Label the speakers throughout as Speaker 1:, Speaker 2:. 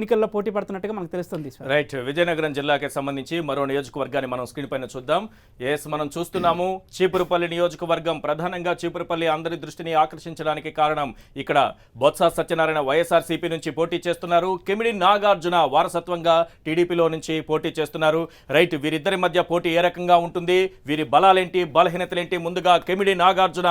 Speaker 1: ఎన్నికల్లో పోటీ పడుతున్నట్టుగా మనకు తెలుస్తుంది.
Speaker 2: రైట్, విజయనగరం జిల్లాకి సంబంధించి మరో నియోజకవర్గాన్ని మనం స్క్రీన్ పైన చూద్దాం. మనం చూస్తున్నాము చీపురుపల్లి నియోజకవర్గం. ప్రధానంగా చీపురుపల్లి అందరి దృష్టిని ఆకర్షించడానికి కారణం ఇక్కడ బొత్స సత్యనారాయణ వైఎస్ఆర్సీపీ నుంచి పోటీ చేస్తున్నారు. కిమిడి నాగార్జున వారసత్వంగా టీడీపీలో నుంచి పోటీ చేస్తున్నారు. రైట్, వీరిద్దరి మధ్య పోటీ ఏ రకంగా ఉంటుంది, వీరి బలాలేంటి బలహీనతలేంటి, ముందుగా కిమిడి నాగార్జున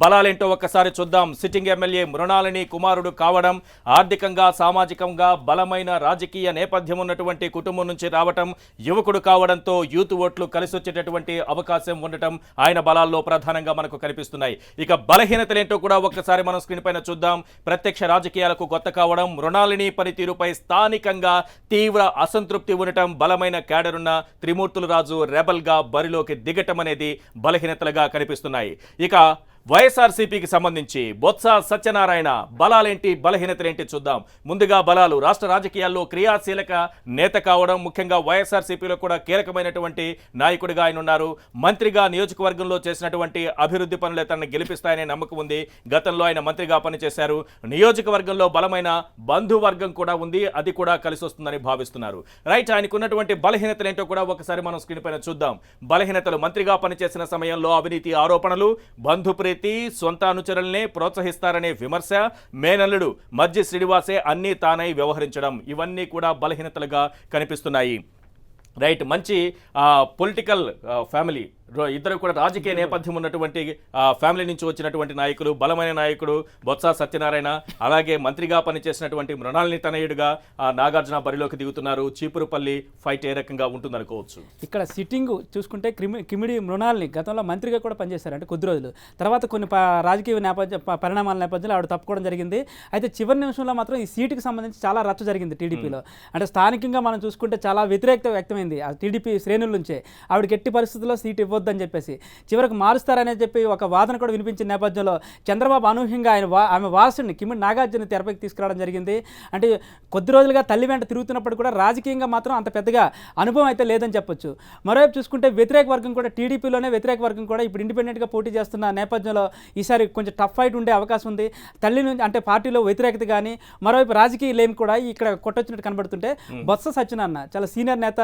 Speaker 2: బలాలేంటో ఒక్కసారి చూద్దాం. సిట్టింగ్ ఎమ్మెల్యే మృణాలిని కుమారుడు కావడం, ఆర్థికంగా సామాజికంగా బలమైన రాజకీయ నేపథ్యం ఉన్నటువంటి కుటుంబం నుంచి రావటం, యువకుడు కావడంతో యూత్ ఓట్లు కలిసి వచ్చేటటువంటి అవకాశం ఉండటం ఆయన బలాల్లో ప్రధానంగా మనకు కనిపిస్తున్నాయి. ఇక బలహీనతలేంటో కూడా ఒక్కసారి మనం స్క్రీన్ పైన చూద్దాం. ప్రత్యక్ష రాజకీయాలకు కొత్త కావడం, మృణాలిని పనితీరుపై స్థానికంగా తీవ్ర అసంతృప్తి ఉండటం, బలమైన క్యాడరున్న త్రిమూర్తులు రాజు రెబల్గా బరిలోకి దిగటం అనేది బలహీనతలుగా కనిపిస్తున్నాయి. ఇక వైఎస్ఆర్సీపీకి సంబంధించి బొత్స సత్యనారాయణ బలాలేంటి బలహీనతలేంటి చూద్దాం. ముందుగా బలాలు, రాష్ట్ర రాజకీయాల్లో క్రియాశీలక నేత కావడం, ముఖ్యంగా వైఎస్ఆర్సీపీలో కూడా కీలకమైనటువంటి నాయకుడిగా ఆయన ఉన్నారు. మంత్రిగా నియోజకవర్గంలో చేసినటువంటి అభివృద్ధి పనులే తనను గెలిపిస్తాయనే నమ్మకం ఉంది. గతంలో ఆయన మంత్రిగా పనిచేశారు. నియోజకవర్గంలో బలమైన బంధువర్గం కూడా ఉంది, అది కూడా కలిసి వస్తుందని భావిస్తున్నారు. రైట్, ఆయనకున్నటువంటి బలహీనతలేంటో కూడా ఒకసారి మనం స్క్రీన్ పైన చూద్దాం. బలహీనతలు: మంత్రిగా పనిచేసిన సమయంలో అవినీతి ఆరోపణలు, బంధుప్రీతి, సొంత అనుచరులనే ప్రోత్సహిస్తారనే విమర్శ, మేనల్లుడు మజ్జి శ్రీనివాసే అన్నీ తానై వ్యవహరించడం, ఇవన్నీ కూడా బలహీనతలుగా కనిపిస్తున్నాయి. రైట్, మంచి పొలిటికల్ ఫ్యామిలీ, ఇద్దరు కూడా రాజకీయ నేపథ్యం ఉన్నటువంటి ఫ్యామిలీ నుంచి వచ్చినటువంటి నాయకులు. బలమైన నాయకుడు బొత్స సత్యనారాయణ, అలాగే మంత్రిగా పనిచేసినటువంటి మృణాలిని తనయుడుగా నాగార్జున బరిలోకి దిగుతున్నారు. చీపురుపల్లి ఫైట్ ఏ రకంగా ఉంటుందనుకోవచ్చు.
Speaker 1: ఇక్కడ సిట్టింగ్ చూసుకుంటే కిమిడి మృణాలిని గతంలో మంత్రిగా కూడా పనిచేశారు, అంటే కొద్ది రోజులు. తర్వాత కొన్ని రాజకీయ పరిణామాల నేపథ్యంలో ఆవిడ తప్పుకోవడం జరిగింది. అయితే చివరి నిమిషంలో మాత్రం ఈ సీటుకి సంబంధించి చాలా రచ్చ జరిగింది టీడీపీలో. అంటే స్థానికంగా మనం చూసుకుంటే చాలా వ్యతిరేకత వ్యక్తమైంది ఆ టీడీపీ శ్రేణుల నుంచే. ఆవిడకి ఎట్టి పరిస్థితుల్లో సీటు ఇవ్వద్దని చెప్పేసి చివరికి మారుస్తారని చెప్పి ఒక వాదన కూడా వినిపించిన నేపథ్యంలో చంద్రబాబు అనూహ్యంగా ఆమె వారసుని కిమిడి నాగార్జున తెరపైకి తీసుకురావడం జరిగింది. అంటే కొద్ది రోజులుగా తల్లి వెంట తిరుగుతున్నప్పుడు కూడా రాజకీయంగా మాత్రం అంత పెద్దగా అనుభవం అయితే లేదని చెప్పొచ్చు. మరోవైపు చూసుకుంటే వ్యతిరేక వర్గం కూడా, టీడీపీలోనే వ్యతిరేక వర్గం కూడా ఇప్పుడు ఇండిపెండెంట్గా పోటీ చేస్తున్న నేపథ్యంలో ఈసారి కొంచెం టఫ్ ఫైట్ ఉండే అవకాశం ఉంది. తల్లి నుంచి అంటే పార్టీలో వ్యతిరేకత కానీ, మరోవైపు రాజకీయ లేమి కూడా ఇక్కడ కొట్టొచ్చినట్టు కనబడుతుంటే బొత్స సత్యనారాయణ చాలా సీనియర్ నేత.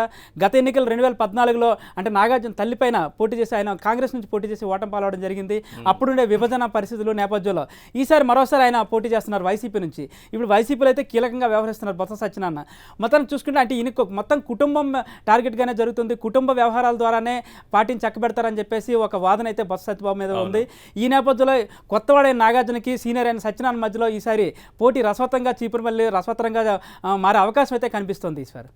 Speaker 1: గత ఎన్నికలు 2014లో అంటే నాగార్జున తల్లిపైన పోటీ చేసి ఆయన కాంగ్రెస్ నుంచి పోటీ చేసి ఓటమి పాలవడం జరిగింది. అప్పుడుండే విభజన పరిస్థితులు నేపథ్యంలో ఈసారి మరోసారి ఆయన పోటీ చేస్తున్నారు వైసీపీ నుంచి. ఇప్పుడు వైసీపీలో అయితే కీలకంగా వ్యవహరిస్తున్నారు బొత్స సత్యనారాయణ. మొత్తాన్ని చూసుకుంటే అంటే ఈయన మొత్తం కుటుంబం టార్గెట్గానే జరుగుతుంది. కుటుంబ వ్యవహారాల ద్వారానే పార్టీని చక్కబెడతారని చెప్పేసి ఒక వాదన అయితే బొత్స సత్యబాబు మీద ఉంది. ఈ నేపథ్యంలో కొత్తవాడైన నాగార్జునకి సీనియర్ అయిన సత్యనారాయణ మధ్యలో ఈసారి పోటీ రసవత్తంగా, చీపురుపల్లి రసవత్తరంగా మారే అవకాశం అయితే కనిపిస్తుంది ఈసారి.